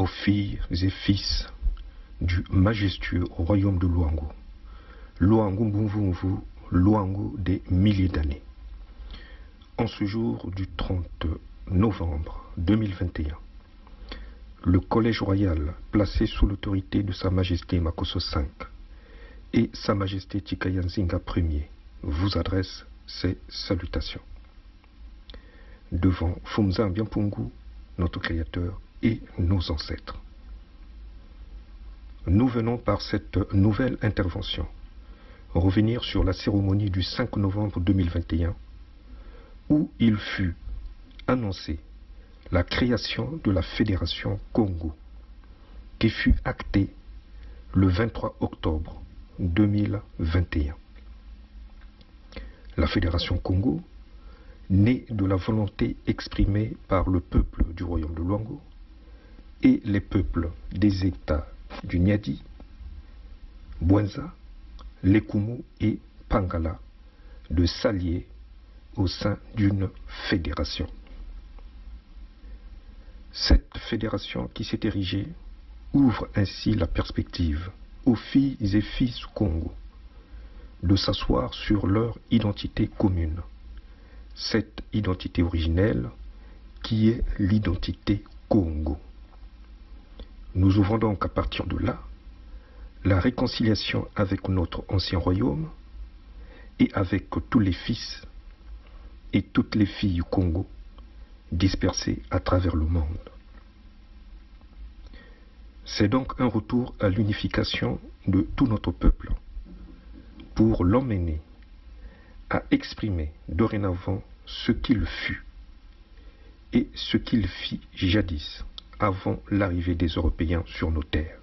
aux filles et fils du majestueux royaume de Luango. Luango Mbumvumvu, Luango des milliers d'années. En ce jour du 30 novembre 2021, le Collège royal, placé sous l'autorité de Sa Majesté Makosso V et Sa Majesté Chikaya Nzinga Ier, vous adresse ses salutations. Devant Fumza Mbiampungu, notre Créateur et nos ancêtres. Nous venons par cette nouvelle intervention revenir sur la cérémonie du 5 novembre 2021 où il fut annoncé la création de la Fédération Congo qui fut actée le 23 octobre 2021. La Fédération Congo, née de la volonté exprimée par le peuple du royaume de Luango et les peuples des États du Niadi, Bwenza, Lekumu et Pangala, de s'allier au sein d'une fédération. Cette fédération qui s'est érigée ouvre ainsi la perspective aux filles et fils du Congo de s'asseoir sur leur identité commune, cette identité originelle qui est l'identité Congo. Nous ouvrons donc à partir de là la réconciliation avec notre ancien royaume et avec tous les fils et toutes les filles du Congo dispersés à travers le monde. C'est donc un retour à l'unification de tout notre peuple pour l'emmener à exprimer dorénavant ce qu'il fut et ce qu'il fit jadis avant l'arrivée des Européens sur nos terres.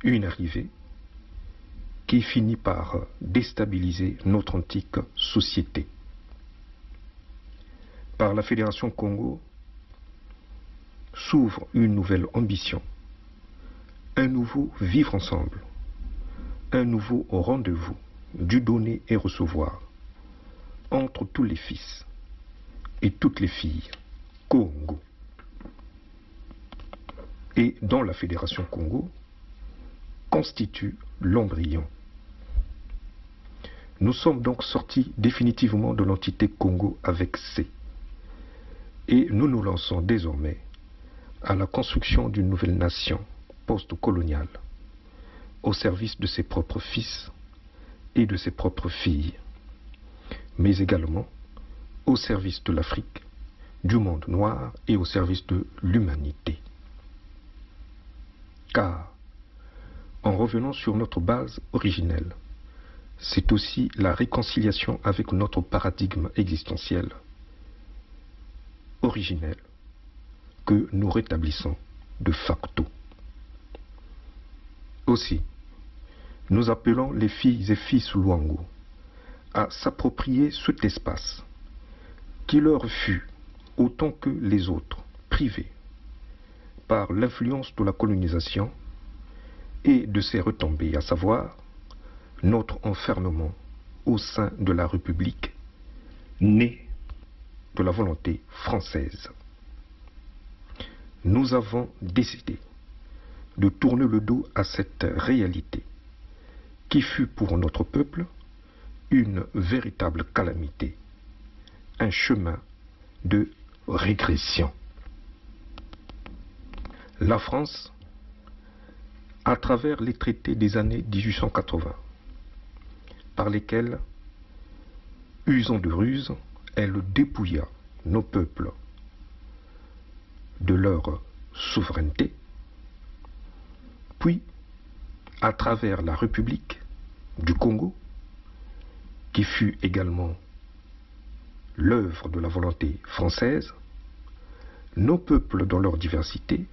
Une arrivée qui finit par déstabiliser notre antique société. Par la Fédération Congo s'ouvre une nouvelle ambition, un nouveau vivre ensemble, un nouveau rendez-vous du donner et recevoir entre tous les fils et toutes les filles Congo. Et dans la Fédération Congo constitue l'embryon. Nous sommes donc sortis définitivement de l'entité Congo avec C. Et nous nous lançons désormais à la construction d'une nouvelle nation post-coloniale au service de ses propres fils et de ses propres filles, mais également au service de l'Afrique, du monde noir et au service de l'humanité. Car, en revenant sur notre base originelle, c'est aussi la réconciliation avec notre paradigme existentiel originel que nous rétablissons de facto. Aussi, nous appelons les filles et fils Luango à s'approprier cet espace qui leur fut, autant que les autres, privé par l'influence de la colonisation et de ses retombées, à savoir notre enfermement au sein de la République née de la volonté française. Nous avons décidé de tourner le dos à cette réalité qui fut pour notre peuple une véritable calamité, un chemin de régression. La France, à travers les traités des années 1880, par lesquels, usant de ruse, elle dépouilla nos peuples de leur souveraineté, puis, à travers la République du Congo, qui fut également l'œuvre de la volonté française, nos peuples dans leur diversité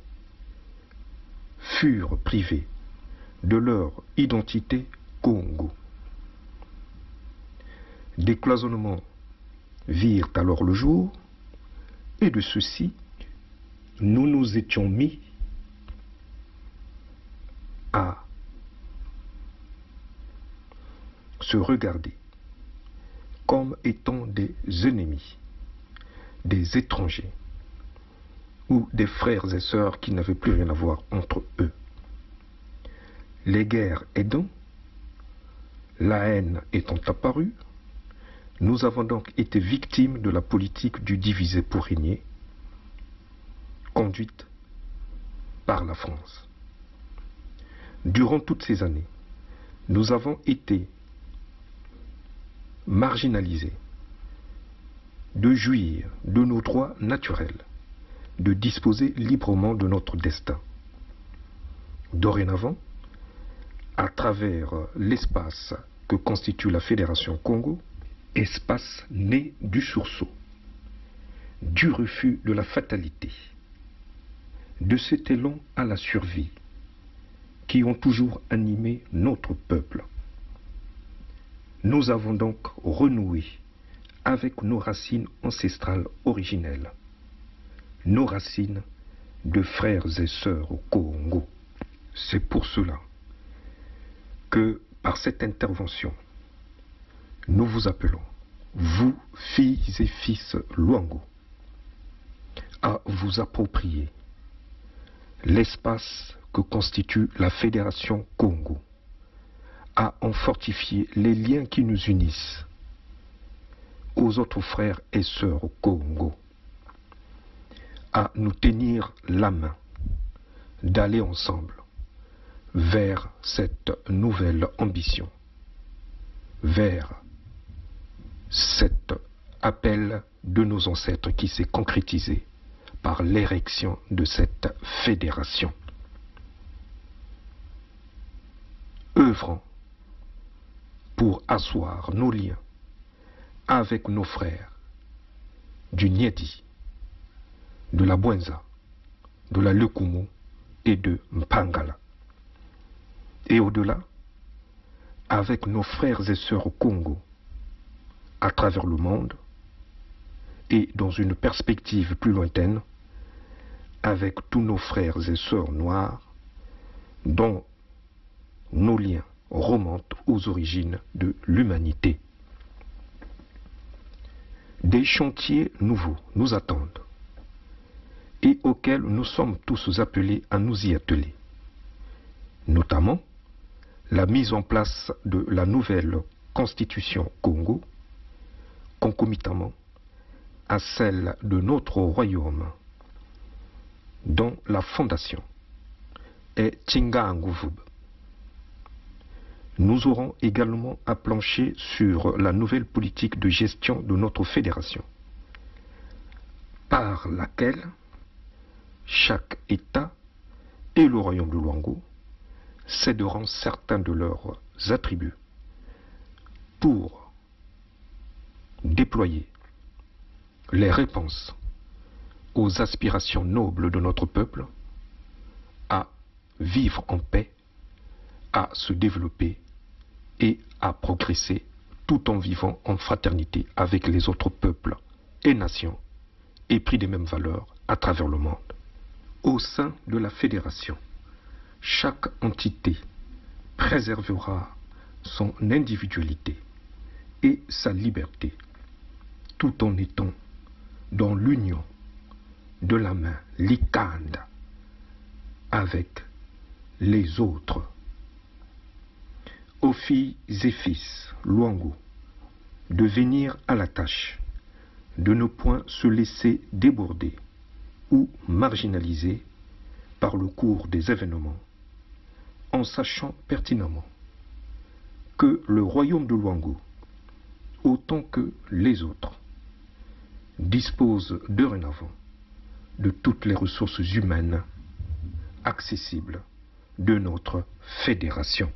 furent privés de leur identité Congo. Des cloisonnements virent alors le jour, et de ceci, nous nous étions mis à se regarder comme étant des ennemis, des étrangers, ou des frères et sœurs qui n'avaient plus rien à voir entre eux. Les guerres aidant, la haine étant apparue, nous avons donc été victimes de la politique du diviser pour régner, conduite par la France. Durant toutes ces années, nous avons été marginalisés de jouir de nos droits naturels, de disposer librement de notre destin. Dorénavant, à travers l'espace que constitue la Fédération Congo, espace né du sursaut, du refus de la fatalité, de cet élan à la survie qui ont toujours animé notre peuple. Nous avons donc renoué avec nos racines ancestrales originelles, nos racines de frères et sœurs au Congo. C'est pour cela que, par cette intervention, nous vous appelons, vous, filles et fils Luango, à vous approprier l'espace que constitue la Fédération Congo, à en fortifier les liens qui nous unissent aux autres frères et sœurs au Congo, à nous tenir la main, d'aller ensemble vers cette nouvelle ambition, vers cet appel de nos ancêtres qui s'est concrétisé par l'érection de cette fédération. Œuvrons pour asseoir nos liens avec nos frères du Niedi, de la Bwenza, de la Lekumu et de Mpangala. Et au-delà, avec nos frères et sœurs au Congo, à travers le monde, et dans une perspective plus lointaine, avec tous nos frères et sœurs noirs, dont nos liens remontent aux origines de l'humanité. Des chantiers nouveaux nous attendent et auxquels nous sommes tous appelés à nous y atteler, notamment la mise en place de la nouvelle Constitution Congo, concomitamment à celle de notre royaume, dont la fondation est Tshinganguvub. Nous aurons également à plancher sur la nouvelle politique de gestion de notre fédération, par laquelle chaque État et le royaume de Luango céderont certains de leurs attributs pour déployer les réponses aux aspirations nobles de notre peuple à vivre en paix, à se développer et à progresser tout en vivant en fraternité avec les autres peuples et nations épris des mêmes valeurs à travers le monde. Au sein de la fédération, chaque entité préservera son individualité et sa liberté, tout en étant dans l'union de la main likanda avec les autres. Aux filles et fils Luango de venir à la tâche, de ne point se laisser déborder ou marginaliser par le cours des événements, en sachant pertinemment que le royaume de Luango, autant que les autres, dispose dorénavant de toutes les ressources humaines accessibles de notre fédération.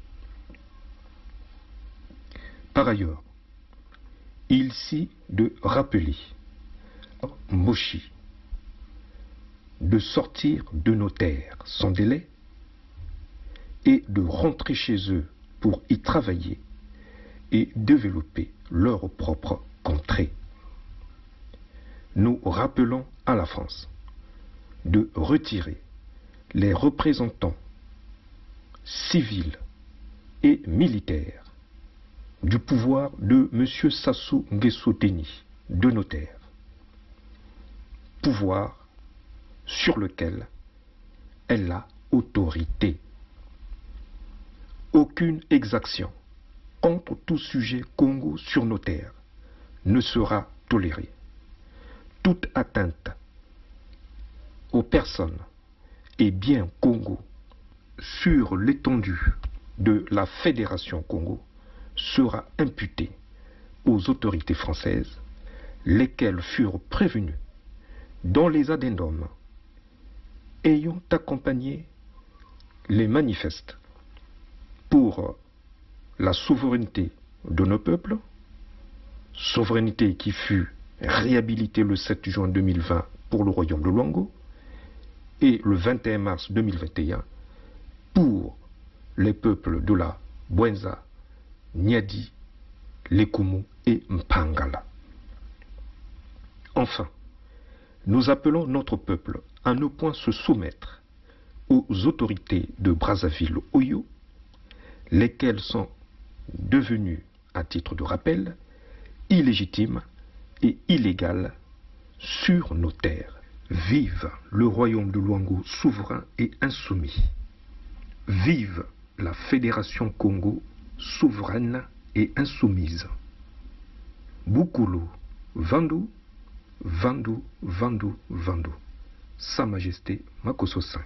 Par ailleurs, il s'y de rappeler Moshi de sortir de nos terres sans délai et de rentrer chez eux pour y travailler et développer leur propre contrée. Nous rappelons à la France de retirer les représentants civils et militaires du pouvoir de M. Sassou Nguesso Deni, de nos terres. Pouvoir sur lequel elle a autorité. Aucune exaction contre tout sujet Congo sur nos terres ne sera tolérée. Toute atteinte aux personnes et biens Congo sur l'étendue de la Fédération Congo sera imputée aux autorités françaises, lesquelles furent prévenues dans les addendums ayant accompagné les manifestes pour la souveraineté de nos peuples, souveraineté qui fut réhabilitée le 7 juin 2020 pour le royaume de Luango et le 21 mars 2021 pour les peuples de la Bwenza, Niadi, Lekumu et Mpangala. Enfin, nous appelons notre peuple à ne point se soumettre aux autorités de Brazzaville-Oyo, lesquelles sont devenues, à titre de rappel, illégitimes et illégales sur nos terres. Vive le royaume de Luango souverain et insoumis. Vive la Fédération Congo souveraine et insoumise. Bukulu, Vandu, Vandu, Vandu, Vandu. Sa Majesté Makosso V.